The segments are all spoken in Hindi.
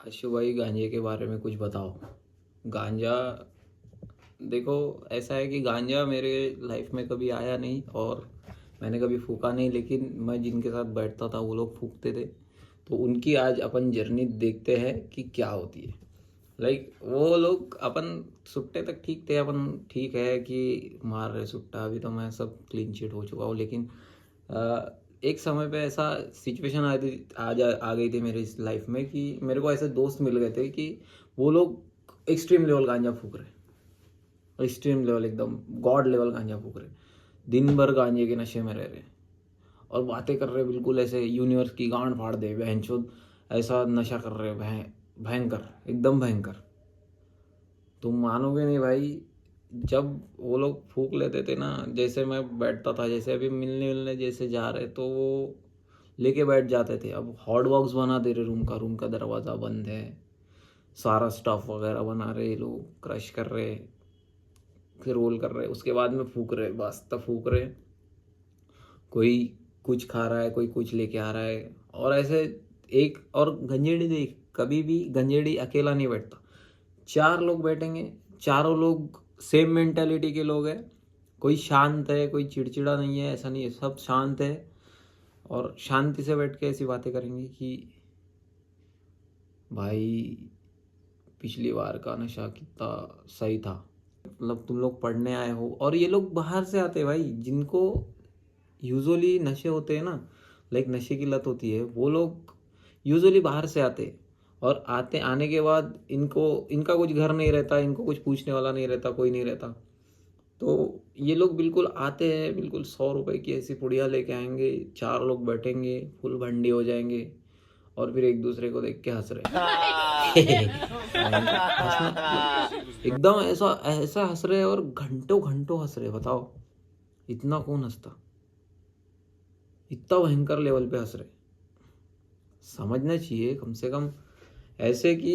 आशु भाई, गांजे के बारे में कुछ बताओ। गांजा, देखो, ऐसा है कि गांजा मेरे लाइफ में कभी आया नहीं और मैंने कभी फूका नहीं, लेकिन मैं जिनके साथ बैठता था वो लोग फूकते थे, तो उनकी आज अपन जर्नी देखते हैं कि क्या होती है। वो लोग, अपन सुट्टे तक ठीक थे, अपन ठीक है कि मार रहे सुट्टा, अभी तो मैं सब क्लीन चिट हो चुका हूँ, लेकिन एक समय पे ऐसा सिचुएशन आ गई थी मेरे इस लाइफ में कि मेरे को ऐसे दोस्त मिल गए थे कि वो लोग एक्सट्रीम लेवल गांजा फूक रहे, एक्सट्रीम लेवल, एकदम गॉड लेवल गांजा फूक रहे, दिन भर गांजे के नशे में रह रहे और बातें कर रहे, बिल्कुल ऐसे यूनिवर्स की गांड फाड़ दे बहनचोद, ऐसा नशा कर रहे, भयंकर, एकदम भयंकर। तुम मानोगे नहीं भाई, जब वो लोग फूक लेते थे ना, जैसे मैं बैठता था, जैसे अभी मिलने मिलने जैसे जा रहे तो वो लेके बैठ जाते थे। अब हॉट बॉक्स बना दे रहे, रूम का दरवाज़ा बंद है, सारा स्टफ वगैरह बना रहे, लोग क्रश कर रहे, फिर रोल कर रहे, उसके बाद में फूक रहे, बस तब फूक रहे। कोई कुछ खा रहा है, कोई कुछ लेके आ रहा है, और ऐसे एक और गंजेड़ी देख, कभी भी गंजेड़ी अकेला नहीं बैठता, 4 लोग बैठेंगे, चारों लोग सेम मेंटेलिटी के लोग हैं। कोई शांत है, कोई चिड़चिड़ा नहीं है, ऐसा नहीं है, सब शांत है और शांति से बैठ के ऐसी बातें करेंगे कि भाई पिछली बार का नशा कितना सही था, मतलब तुम लोग पढ़ने आए हो। और ये लोग बाहर से आते हैं भाई, जिनको यूजुअली नशे होते हैं ना, नशे की लत होती है, वो लोग यूजुअली बाहर से आते हैं। और आने के बाद इनको, इनका कुछ घर नहीं रहता, इनको कुछ पूछने वाला नहीं रहता, कोई नहीं रहता, तो ये लोग बिल्कुल आते हैं, बिल्कुल 100 रुपए की ऐसी पुड़िया लेके आएंगे, 4 लोग बैठेंगे, फुल भंडी हो जाएंगे और फिर एक दूसरे को देख के हंस रहे हंसना मतलब एकदम ऐसा ऐसा हंस रहे और घंटों घंटों हंस रहे। बताओ, इतना कौन हंसता, इतना भयंकर लेवल पे हंस रहे। समझना चाहिए कम से कम, ऐसे कि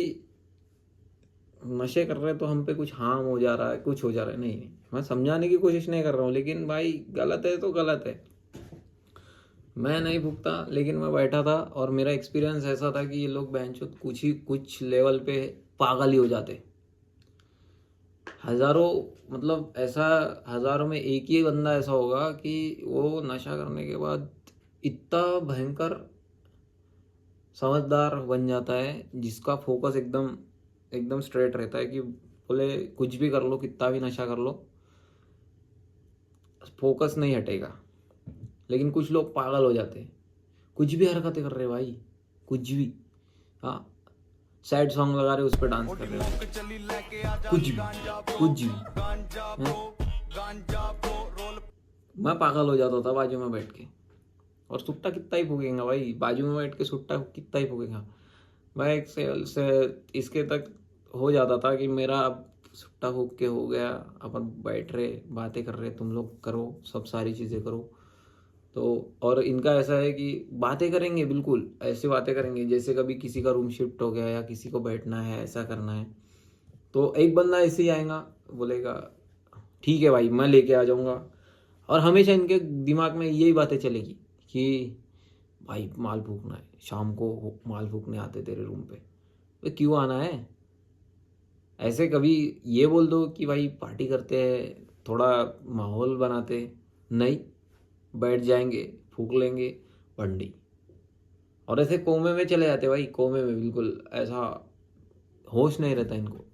नशे कर रहे तो हम पे कुछ हार्म हो जा रहा है, कुछ हो जा रहा है, नहीं नहीं, मैं समझाने की कोशिश नहीं कर रहा हूँ, लेकिन भाई गलत है तो गलत है। मैं नहीं भुगता, लेकिन मैं बैठा था और मेरा एक्सपीरियंस ऐसा था कि ये लोग बेंचों कुछ लेवल पे पागल ही हो जाते। हजारों, मतलब ऐसा, हजारों में एक ही बंदा ऐसा होगा कि वो नशा करने के बाद इतना भयंकर समझदार बन जाता है, जिसका फोकस एकदम एकदम स्ट्रेट रहता है कि बोले कुछ भी कर लो, कितना भी नशा कर लो, फोकस नहीं हटेगा। लेकिन कुछ लोग पागल हो जाते हैं, कुछ भी हरकतें कर रहे भाई, कुछ भी, हाँ, सैड सॉन्ग लगा रहे, उस पर डांस कर रहे हो, कुछ भी मैं पागल हो जाता था बाजू में बैठ के। और सुट्टा कितना ही फूकेगा भाई, बाजू में बैठ के सुट्टा कितना ही फूकेगा। मैं एक से इसके तक हो जाता था कि मेरा अब सुट्टा फूक के हो गया, अपन बैठ रहे, बातें कर रहे, तुम लोग करो, सब सारी चीज़ें करो। तो और इनका ऐसा है कि बातें करेंगे, बिल्कुल ऐसे बातें करेंगे जैसे कभी किसी का रूम शिफ्ट हो गया या किसी को बैठना है, ऐसा करना है, तो एक बंदा ऐसे ही आएगा, बोलेगा ठीक है भाई मैं लेके आ जाऊंगा। और हमेशा इनके दिमाग में यही बातें चलेगी कि भाई माल फूकना है, शाम को माल फूकने आते तेरे रूम पे, तो क्यों आना है। ऐसे कभी ये बोल दो कि भाई पार्टी करते हैं, थोड़ा माहौल बनाते, नहीं, बैठ जाएंगे, फूक लेंगे बंडी, और ऐसे कोमे में चले जाते भाई, कोमे में, बिल्कुल ऐसा होश नहीं रहता इनको।